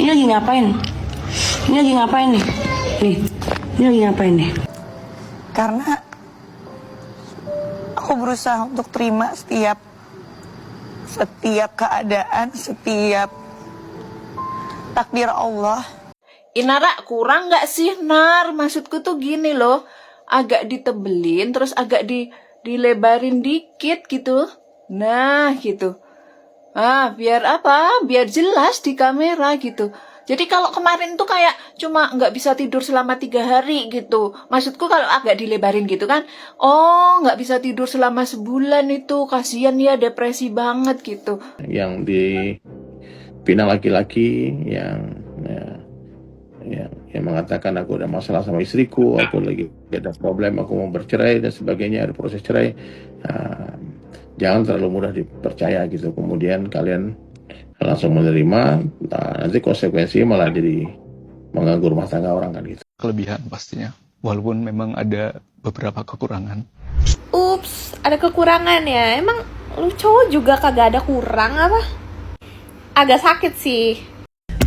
Ini lagi ngapain? Ini lagi ngapain nih? Nih, ini lagi ngapain nih? Karena aku berusaha untuk terima setiap keadaan, setiap takdir Allah. Inara kurang nggak sih, Nar? Maksudku tuh gini loh, agak ditebelin terus agak dilebarin dikit gitu. Nah, gitu. Biar apa? Biar jelas di kamera gitu. Jadi kalau kemarin tuh kayak cuma nggak bisa tidur selama 3 hari gitu. Maksudku kalau agak dilebarin gitu kan, oh nggak bisa tidur selama sebulan itu, kasihan ya, depresi banget gitu. Yang dipinang laki-laki yang mengatakan aku ada masalah sama istriku, aku lagi ada problem, aku mau bercerai dan sebagainya, ada proses cerai. Jangan terlalu mudah dipercaya gitu. Kemudian kalian langsung menerima, nanti konsekuensinya malah jadi mengganggu rumah tangga orang kan gitu. Kelebihan pastinya, walaupun memang ada beberapa kekurangan. Ups, ada kekurangan ya. Emang lu cowok juga kagak ada kurang apa? Agak sakit sih.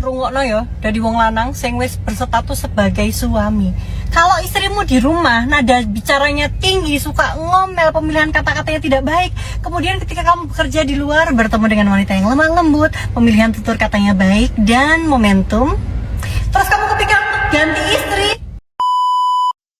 Rungokno ya, dari wong lanang sing wis berstatus sebagai suami. Kalau istrimu di rumah nada bicaranya tinggi, suka ngomel, pemilihan kata-katanya tidak baik, kemudian ketika kamu bekerja di luar bertemu dengan wanita yang lemah lembut, pemilihan tutur katanya baik dan momentum, terus kamu kepikiran untuk ganti istri.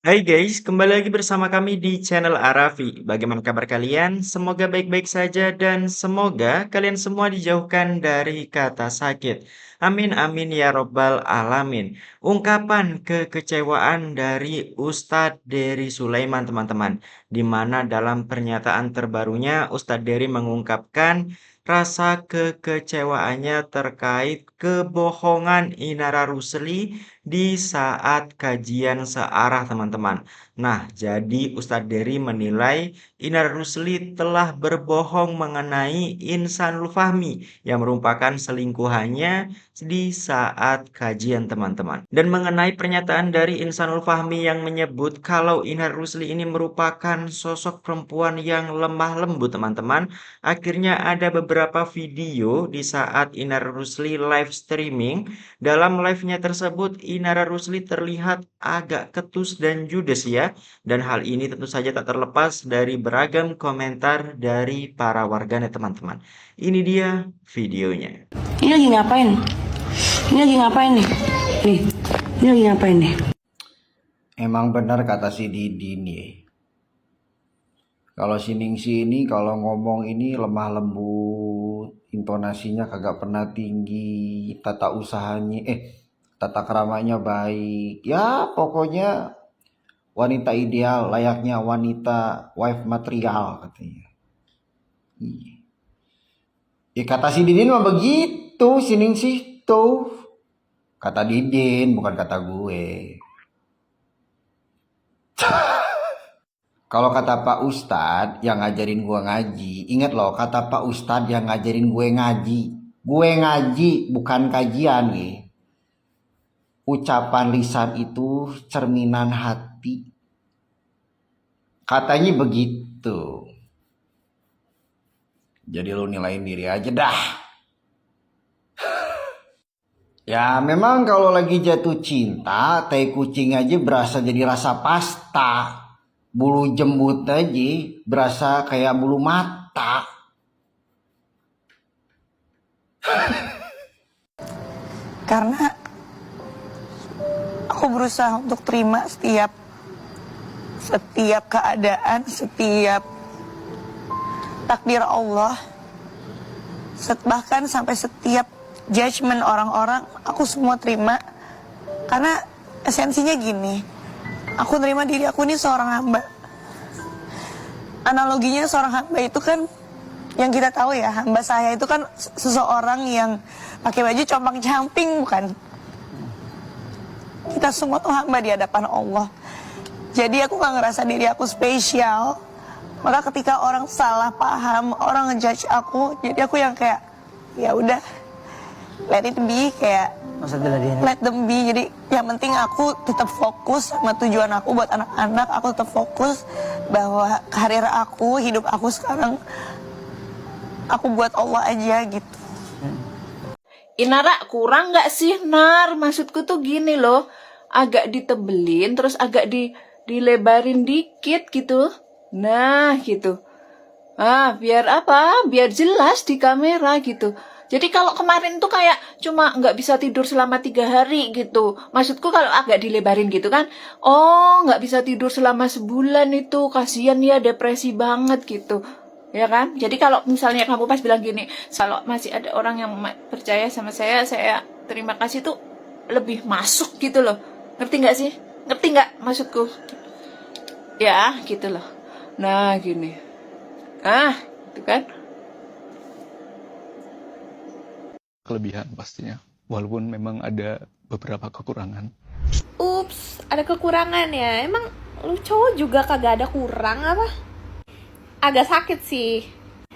Hai guys, kembali lagi bersama kami di channel Arafi. Bagaimana kabar kalian? Semoga baik-baik saja dan semoga kalian semua dijauhkan dari kata sakit. Amin amin ya robbal alamin. Ungkapan kekecewaan dari Ustadz Dery Sulaiman teman-teman. Di mana dalam pernyataan terbarunya Ustadz Dery mengungkapkan rasa kekecewaannya terkait kebohongan Inara Rusli di saat kajian searah teman-teman. Nah, jadi Ustadz Dery menilai Inara Rusli telah berbohong mengenai Insanul Fahmi yang merupakan selingkuhannya di saat kajian teman-teman. Dan mengenai pernyataan dari Insanul Fahmi yang menyebut kalau Inara Rusli ini merupakan sosok perempuan yang lemah lembut teman-teman, akhirnya ada beberapa video di saat Inara Rusli live streaming. Dalam live-nya tersebut, Inara Rusli terlihat agak ketus dan judes ya. Dan hal ini tentu saja tak terlepas dari beragam komentar dari para warganet teman-teman. Ini dia videonya. Ini lagi ngapain? Ini lagi ngapain nih? Nih, ini lagi ngapain nih? Emang benar kata si Didin ya. Kalau si Ningsi ini kalau ngomong ini lemah lembut, intonasinya kagak pernah tinggi, tata keramanya baik. Ya pokoknya wanita ideal, layaknya wanita wife material katanya. Iya. Ya kata si Didin mah begitu, si Ningsi tuh. Kata Didin bukan kata gue. Kalau kata Pak Ustadz yang ngajarin gue ngaji, ingat loh kata Pak Ustadz yang ngajarin gue ngaji. Gue ngaji bukan kajian ya. Ucapan lisan itu cerminan hati. Katanya begitu. Jadi lu nilain diri aja dah. Ya memang kalau lagi jatuh cinta, tai kucing aja berasa jadi rasa pasta. Bulu jembut aja berasa kayak bulu mata. Karena aku berusaha untuk terima setiap keadaan, setiap takdir Allah, bahkan sampai setiap judgement orang-orang, aku semua terima. Karena esensinya gini, aku terima diri aku ini seorang hamba. Analoginya seorang hamba itu kan, yang kita tahu ya, hamba saya itu kan seseorang yang pakai baju compang-camping, bukan? Kita semua tuh hamba di hadapan Allah. Jadi aku gak ngerasa diri aku spesial. Maka ketika orang salah paham, orang ngejudge aku, jadi aku yang kayak, ya udah, let it be, kayak let them be. Jadi yang penting aku tetap fokus sama tujuan aku buat anak-anak. Aku tetap fokus bahwa karir aku, hidup aku sekarang, aku buat Allah aja gitu. Inara, kurang nggak sih, Nar? Maksudku tuh gini loh, agak ditebelin, terus agak dilebarin dikit gitu. Nah, gitu. Biar apa? Biar jelas di kamera gitu. Jadi kalau kemarin tuh kayak cuma nggak bisa tidur selama 3 hari gitu. Maksudku kalau agak dilebarin gitu kan, oh nggak bisa tidur selama sebulan itu, kasihan ya, depresi banget gitu. Ya kan? Jadi kalau misalnya kamu pas bilang gini, kalau masih ada orang yang percaya sama saya terima kasih tuh lebih masuk gitu loh. Ngerti nggak sih? Ngerti nggak maksudku? Ya, gitu loh. Nah, gini. Itu kan. Kelebihan pastinya, walaupun memang ada beberapa kekurangan. Ups, ada kekurangan ya. Emang lu cowok juga kagak ada kurang apa? Agak sakit sih.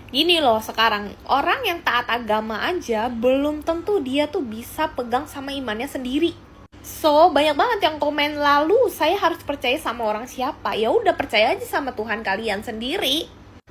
Gini loh sekarang, orang yang taat agama aja belum tentu dia tuh bisa pegang sama imannya sendiri. So, banyak banget yang komen, lalu saya harus percaya sama orang siapa? Ya udah, percaya aja sama Tuhan kalian sendiri.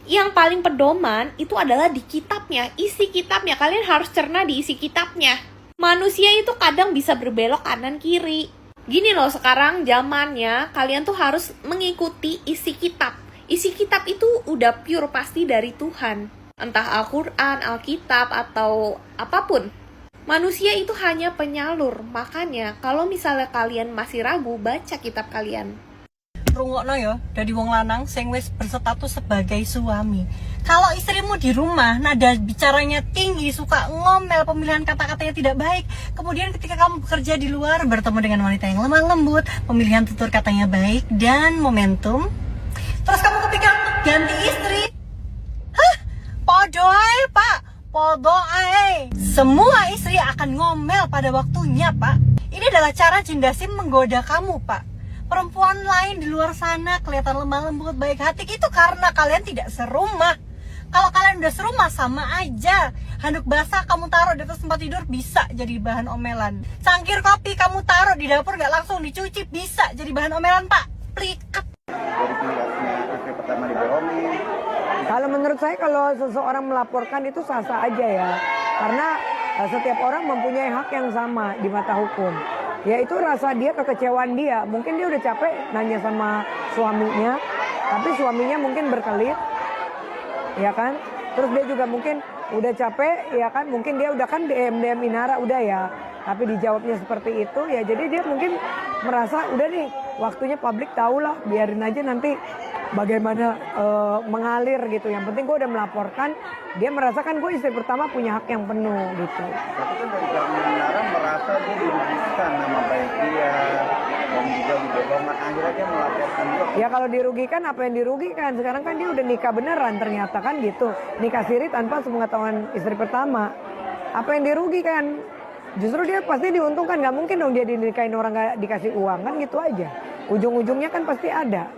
Yang paling pedoman itu adalah di kitabnya, isi kitabnya. Kalian harus cerna di isi kitabnya. Manusia itu kadang bisa berbelok kanan kiri. Gini loh sekarang zamannya, kalian tuh harus mengikuti isi kitab. Isi kitab itu udah pure pasti dari Tuhan. Entah Al-Quran, Alkitab, atau apapun. Manusia itu hanya penyalur. Makanya kalau misalnya kalian masih ragu, baca kitab kalian. Rungokno ya, dari wong lanang sing wis berstatus sebagai suami. Kalau istrimu di rumah nada bicaranya tinggi, suka ngomel, pemilihan kata-katanya tidak baik, kemudian ketika kamu bekerja di luar bertemu dengan wanita yang lemah lembut, pemilihan tutur katanya baik dan momentum, terus kamu kepikiran untuk ganti istri, podo ae pak, podo ae. Semua istri akan ngomel pada waktunya pak. Ini adalah cara jin Dasim menggoda kamu pak. Perempuan lain di luar sana kelihatan lemah lembut, baik hati, itu karena kalian tidak serumah. Kalau kalian udah serumah sama aja. Handuk basah kamu taruh di atas tempat tidur bisa jadi bahan omelan. Cangkir kopi kamu taruh di dapur nggak langsung dicuci bisa jadi bahan omelan pak. Pliket. Kalau menurut saya, kalau seseorang melaporkan itu sah-sah aja ya. Karena setiap orang mempunyai hak yang sama di mata hukum. Yaitu rasa dia, kekecewaan dia. Mungkin dia udah capek nanya sama suaminya, tapi suaminya mungkin berkelit, ya kan? Terus dia juga mungkin udah capek, ya kan? Mungkin dia udah kan DM Inara udah ya. Tapi dijawabnya seperti itu, ya jadi dia mungkin merasa udah nih, waktunya publik tahulah, biarin aja nanti bagaimana mengalir gitu. Yang penting gue udah melaporkan, dia merasakan gue istri pertama punya hak yang penuh gitu. Tapi kan dari Kak Nara merasa dia dirugikan nama baik dia, dan juga dibohongan, akhirnya dia melaporkan juga. Ya kalau dirugikan, apa yang dirugikan? Sekarang kan dia udah nikah beneran ternyata kan gitu. Nikah siri tanpa sepengetahuan istri pertama. Apa yang dirugikan? Justru dia pasti diuntungkan. Gak mungkin dong dia dinikahin orang gak dikasih uang, kan gitu aja. Ujung-ujungnya kan pasti ada.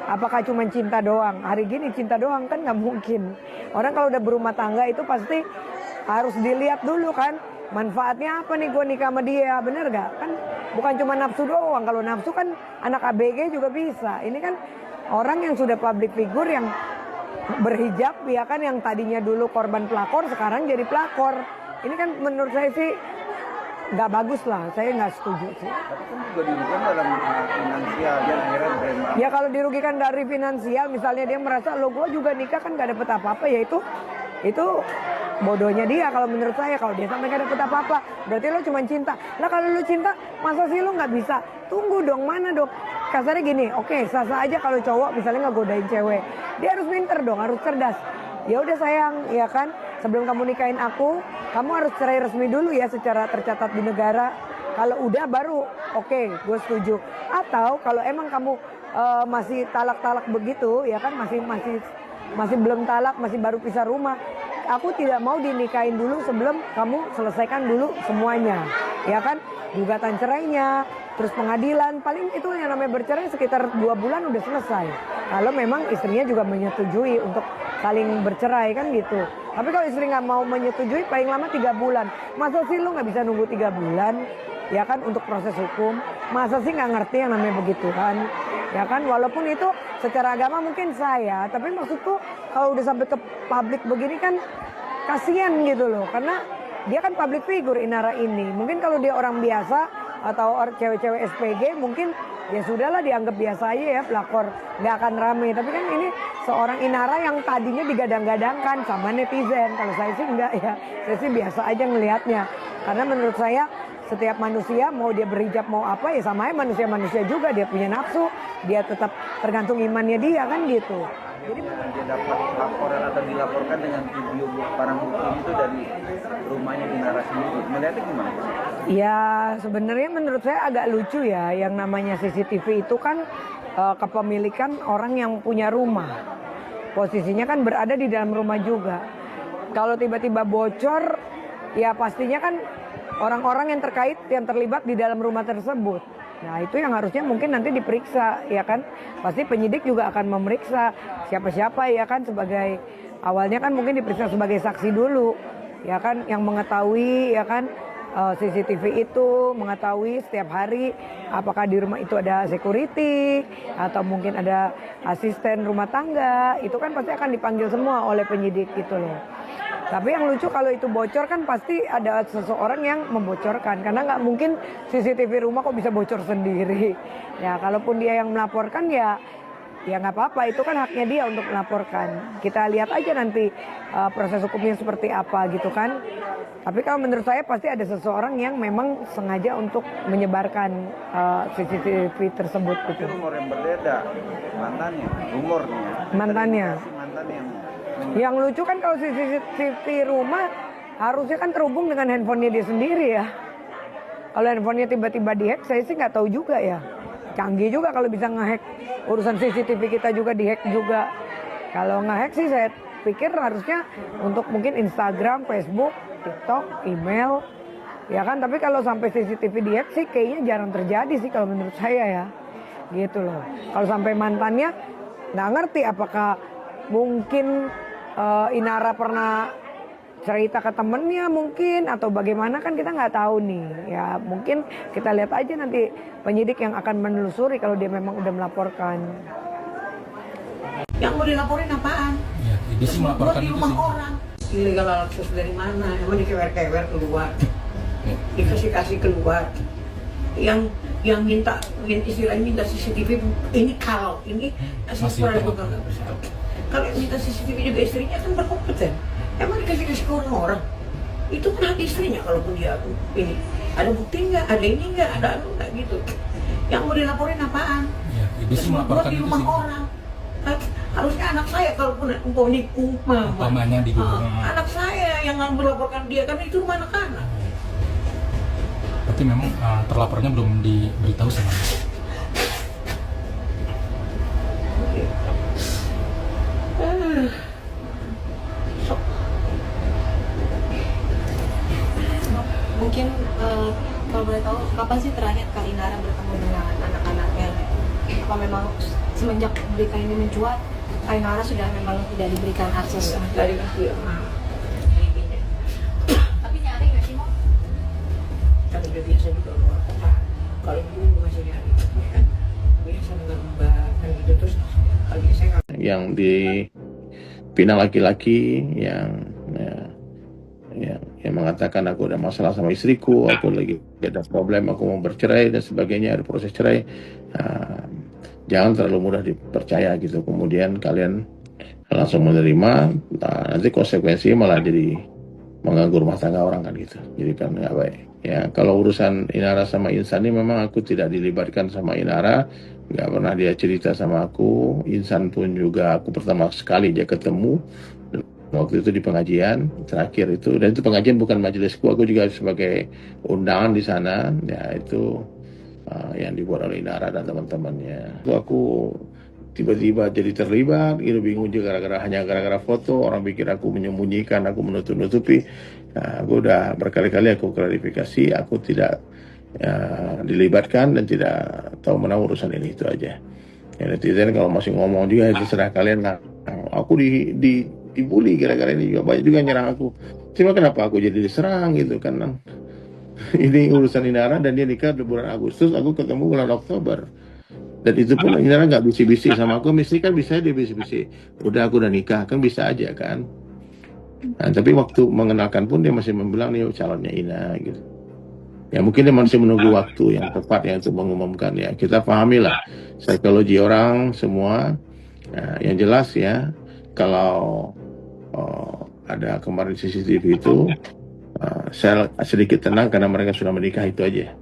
Apakah cuma cinta doang? Hari gini cinta doang kan nggak mungkin. Orang kalau udah berumah tangga itu pasti harus dilihat dulu kan. Manfaatnya apa nih gue nikah sama dia, bener gak? Kan bukan cuma nafsu doang. Kalau nafsu kan anak ABG juga bisa. Ini kan orang yang sudah public figure yang berhijab ya kan, yang tadinya dulu korban pelakor sekarang jadi pelakor. Ini kan menurut saya sih nggak bagus lah, saya nggak setuju sih. Tapi kan juga dirugikan dalam finansial, dia akhirnya berempat. Ya kalau dirugikan dari finansial, misalnya dia merasa lo gue juga nikah kan nggak dapet apa-apa, ya itu bodohnya dia kalau menurut saya. Kalau dia sampai nggak dapet apa-apa, berarti lo cuma cinta. Lah kalau lo cinta, masa sih lo nggak bisa? Tunggu dong, mana dong? Kasarnya gini, oke, sah-sah aja kalau cowok misalnya nggak godain cewek, dia harus pinter dong, harus cerdas. Ya udah sayang, ya kan, sebelum kamu nikahin aku, kamu harus cerai resmi dulu ya secara tercatat di negara. Kalau udah baru, oke, gue setuju. Atau kalau emang kamu masih talak-talak begitu, ya kan, masih belum talak, masih baru pisah rumah, aku tidak mau dinikahin dulu sebelum kamu selesaikan dulu semuanya, ya kan, gugatan cerainya, terus pengadilan, paling itu yang namanya bercerai sekitar 2 bulan udah selesai. Kalau memang istrinya juga menyetujui untuk saling bercerai kan gitu. Tapi kalau istri nggak mau menyetujui, paling lama 3 bulan. Masa sih lu nggak bisa nunggu 3 bulan, ya kan, untuk proses hukum? Masa sih nggak ngerti yang namanya begituan, ya kan? Walaupun itu secara agama mungkin saya, tapi maksudku kalau udah sampai ke publik begini kan kasihan gitu loh. Karena dia kan public figure Inara ini. Mungkin kalau dia orang biasa atau cewek-cewek SPG mungkin ya sudahlah dianggap biasa aja ya pelakor, nggak akan rame. Tapi kan ini seorang Inara yang tadinya digadang-gadangkan sama netizen. Kalau saya sih enggak ya, saya sih biasa aja ngelihatnya. Karena menurut saya setiap manusia mau dia berhijab mau apa ya sama aja manusia-manusia juga, dia punya nafsu, dia tetap tergantung imannya dia kan gitu. Jadi dia dapat laporan atau dilaporkan dengan video barang bukti itu dari rumahnya Inara sendiri. Melihatnya gimana? Ya sebenarnya menurut saya agak lucu ya, yang namanya CCTV itu kan kepemilikan orang yang punya rumah. Posisinya kan berada di dalam rumah juga. Kalau tiba-tiba bocor, ya pastinya kan orang-orang yang terkait, yang terlibat di dalam rumah tersebut. Nah itu yang harusnya mungkin nanti diperiksa ya kan. Pasti penyidik juga akan memeriksa siapa-siapa ya kan, sebagai awalnya kan mungkin diperiksa sebagai saksi dulu ya kan, yang mengetahui ya kan CCTV itu, mengetahui setiap hari apakah di rumah itu ada security atau mungkin ada asisten rumah tangga. Itu kan pasti akan dipanggil semua oleh penyidik gitu loh. Tapi yang lucu kalau itu bocor kan pasti ada seseorang yang membocorkan. Karena nggak mungkin CCTV rumah kok bisa bocor sendiri. Ya kalaupun dia yang melaporkan ya nggak apa-apa. Itu kan haknya dia untuk melaporkan. Kita lihat aja nanti proses hukumnya seperti apa gitu kan. Tapi kalau menurut saya pasti ada seseorang yang memang sengaja untuk menyebarkan CCTV tersebut gitu. Itu rumor yang berbeda, mantannya, rumornya. Mantannya. Mantan Yang lucu kan kalau CCTV rumah harusnya kan terhubung dengan handphonenya dia sendiri ya. Kalau handphonenya tiba-tiba dihack, saya sih nggak tahu juga ya. Canggih juga kalau bisa ngehack. Urusan CCTV kita juga dihack juga. Kalau ngehack sih saya pikir harusnya untuk mungkin Instagram, Facebook, TikTok, email. Ya kan, tapi kalau sampai CCTV dihack sih kayaknya jarang terjadi sih kalau menurut saya ya. Gitu loh. Kalau sampai mantannya nggak ngerti apakah mungkin Inara pernah cerita ke temennya mungkin atau bagaimana kan kita nggak tahu nih. Ya mungkin kita lihat aja nanti penyidik yang akan menelusuri kalau dia memang udah melaporkan. Yang mau dilaporin apaan? Ya, dia sih melaporkan di itu rumah sih. orang. Illegal akses dari mana? Emang dikewer-kewer keluar. Dikasih keluar. Yang minta istilahnya minta CCTV ini kalau ini Masih pernah terlalu. juga nggak bersalah. Kalau yang minta CCTV juga istrinya kan berkompeten. Emang dikasih ke orang? Itu kan hak istrinya kalaupun dia ini. Ada bukti nggak? Ada ini nggak? Ada anu nggak gitu. Yang mau dilaporin apaan? Ya, dia sih melaporkan di itu rumah sih. orang. Harusnya anak saya kalaupun Umpamanya di rumah. anak saya yang melaporkan dia kan itu rumah anak-anak. Berarti memang terlapornya belum diberitahu sama dia. Mungkin kalau boleh tahu kapan sih terakhir Kak Inara bertemu dengan anak-anaknya? Apa memang semenjak berita ini mencuat Kak Inara sudah memang tidak diberikan akses Dari tapi nyari nggak sih Mo? kan udah biasa juga kalau dulu masih nyari kan biasa dengan mbak kan gitu terus lagi saya Yang dipinang laki-laki yang mengatakan aku ada masalah sama istriku, aku lagi ada problem, aku mau bercerai dan sebagainya, ada proses cerai. Jangan terlalu mudah dipercaya gitu. Kemudian kalian langsung menerima, nanti konsekuensinya malah jadi mengganggu rumah tangga orang kan gitu. Jadi kan nggak baik. Ya kalau urusan Inara sama Insan ini memang aku tidak dilibatkan sama Inara, nggak pernah dia cerita sama aku. Insan pun juga aku pertama sekali dia ketemu waktu itu di pengajian terakhir itu, dan itu pengajian bukan majelisku, aku juga sebagai undangan di sana. Ya itu yang dibuat oleh Inara dan teman-temannya. Aku tiba-tiba jadi terlibat, gitu, bingung juga hanya gara-gara foto. Orang pikir aku menyembunyikan, aku menutup-nutupi. Aku udah berkali-kali aku klarifikasi, aku tidak dilibatkan dan tidak tahu menau urusan ini, itu aja. Ya netizen kalau masih ngomong juga terserah kalian. Aku dibully gara-gara ini juga, banyak juga nyerang aku. Cuma kenapa aku jadi diserang gitu kan? Ini urusan Inara dan dia nikah di bulan Agustus, aku ketemu bulan Oktober. Dan itu pun Inara nggak bisi-bisi sama aku, mesti kan bisa dia bisi-bisi. Udah aku udah nikah, kan bisa aja kan? Nah, tapi waktu mengenalkan pun dia masih membilang nih calonnya Ina gitu. Ya mungkin dia masih menunggu waktu yang tepat ya untuk mengumumkan ya. Kita pahamilah psikologi orang semua. Nah, yang jelas ya kalau ada kemarin CCTV itu saya sedikit tenang karena mereka sudah menikah itu aja.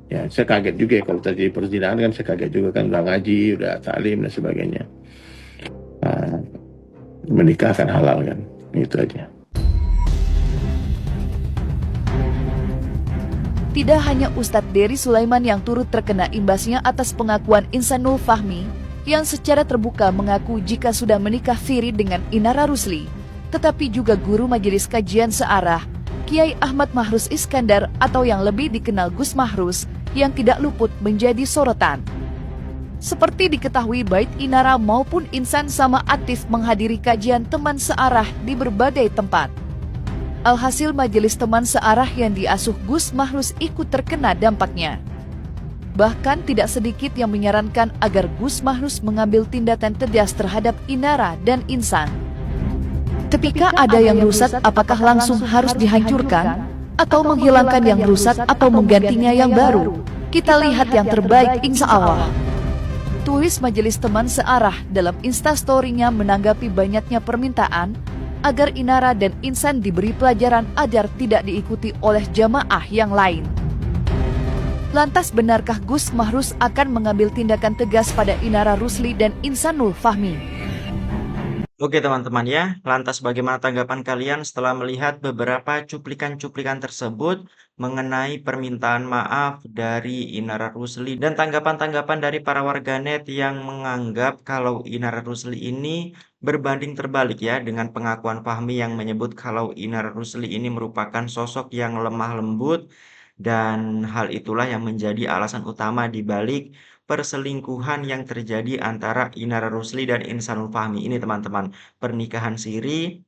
Ya saya kaget juga ya kalau terjadi perzinahan kan saya kaget juga kan udah ngaji, udah taklim dan sebagainya. Menikah kan halal kan, itu aja. Tidak hanya Ustadz Dery Sulaiman yang turut terkena imbasnya atas pengakuan Insanul Fahmi yang secara terbuka mengaku jika sudah menikah siri dengan Inara Rusli, tetapi juga guru majelis kajian searah, Kiai Ahmad Mahrus Iskandar atau yang lebih dikenal Gus Mahrus yang tidak luput menjadi sorotan. Seperti diketahui baik Inara maupun Insan sama aktif menghadiri kajian teman searah di berbagai tempat. Alhasil majelis teman searah yang diasuh Gus Mahrus ikut terkena dampaknya. Bahkan tidak sedikit yang menyarankan agar Gus Mahrus mengambil tindakan tegas terhadap Inara dan Insan. Ketika ada yang rusak, apakah langsung harus dihancurkan? Atau menghilangkan yang rusak atau menggantinya yang baru? Kita lihat yang terbaik insya Allah. Tulis majelis teman searah dalam instastory-nya menanggapi banyaknya permintaan agar Inara dan Insan diberi pelajaran agar tidak diikuti oleh jamaah yang lain. Lantas benarkah Gus Mahrus akan mengambil tindakan tegas pada Inara Rusli dan Insanul Fahmi? Oke teman-teman ya, lantas bagaimana tanggapan kalian setelah melihat beberapa cuplikan-cuplikan tersebut mengenai permintaan maaf dari Inara Rusli dan tanggapan-tanggapan dari para warganet yang menganggap kalau Inara Rusli ini berbanding terbalik ya dengan pengakuan Fahmi yang menyebut kalau Inara Rusli ini merupakan sosok yang lemah lembut dan hal itulah yang menjadi alasan utama di balik perselingkuhan yang terjadi antara Inara Rusli dan Insanul Fahmi ini teman-teman. Pernikahan siri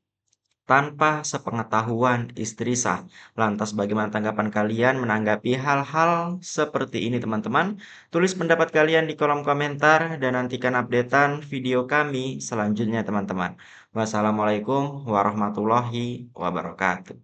tanpa sepengetahuan istri sah. Lantas bagaimana tanggapan kalian menanggapi hal-hal seperti ini teman-teman? Tulis pendapat kalian di kolom komentar dan nantikan updatean video kami selanjutnya teman-teman. Wassalamualaikum warahmatullahi wabarakatuh.